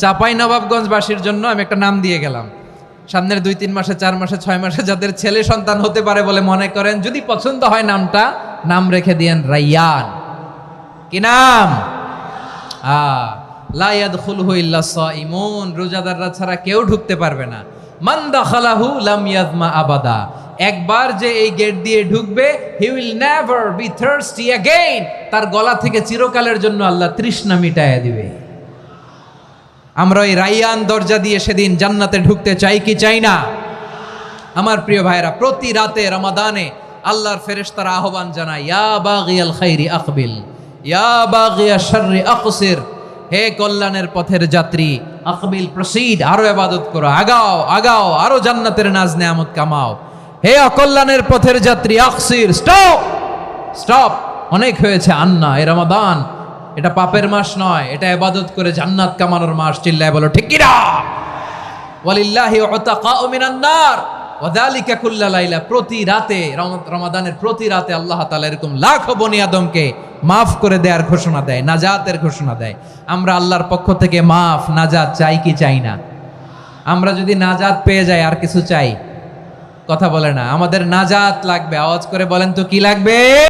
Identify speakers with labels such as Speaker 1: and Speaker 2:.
Speaker 1: চাঁপাইনবাবগঞ্জবাসীর জন্য আমি একটা নাম দিয়ে গেলাম। সামনের 2-3 মাসে, 4 মাসে, 6 মাসে যাদের ছেলে সন্তান হতে পারে বলে মনে করেন, যদি পছন্দ হয় নামটা, নাম রেখে দিয়েন রাইয়ান। কি নাম? লা ইয়াদখুলহু ইল্লা সাইমুন, রোজাদাররা ছাড়া কেউ ঢুকতে পারবে না। মান দাখালাহু লাম ইয়াযমা আবাদা, একবার যে এই গেট দিয়ে ঢুকবে, he will never be thirsty again, তার গলা থেকে চিরকালের জন্য আল্লাহ তৃষ্ণা মিটায়া দিবে। আমরা ওই রাইয়ান দরজা দিয়ে সেদিন জান্নাতে ঢুকতে চাই কি চাই না? আমার প্রিয় ভাইরা, প্রতি রাতে রমাদানে আল্লাহর ফেরেশতারা আহ্বান জানায়, ইয়া বাগিয়াল খাইরি আকবিল, ইয়া বাগিয়াশ শাররি আকসির, হে কল্যাণের পথের যাত্রী, আকবিল প্রসিড, আরো ইবাদত করো, আগাও আগাও, আরো জান্নাতের নাজ নেয়ামত কামাও। হে অকল্যাণের পথের যাত্রী, আকসির, স্টপ স্টপ, অনেক হয়েছে। আন্না, এ রমাদান এটা পাপের মাস নয়, এটা ইবাদত করে জান্নাত কামানোর মাস। চিল্লায় বলো ঠিক কিনা? ওয়ালিল্লাহি উতাকাউ মিনান নার ওয়া যালিকা কুল্লা লাইলা, প্রতি রাতে, রমাদানের প্রতি রাতে আল্লাহ তাআলা এরকম লাখো বনি আদমকে মাফ করে দেওয়ার ঘোষণা দেয়, নাজাতের ঘোষণা দেয়। আমরা আল্লাহর পক্ষ থেকে মাফ, নাজাত চাই কি চাই না? আমরা যদি নাজাত পেয়ে যাই আর কিছু চাই? কথা বলে না। আমাদের নাজাত লাগবে। আওয়াজ করে বলেন তো কি লাগবে?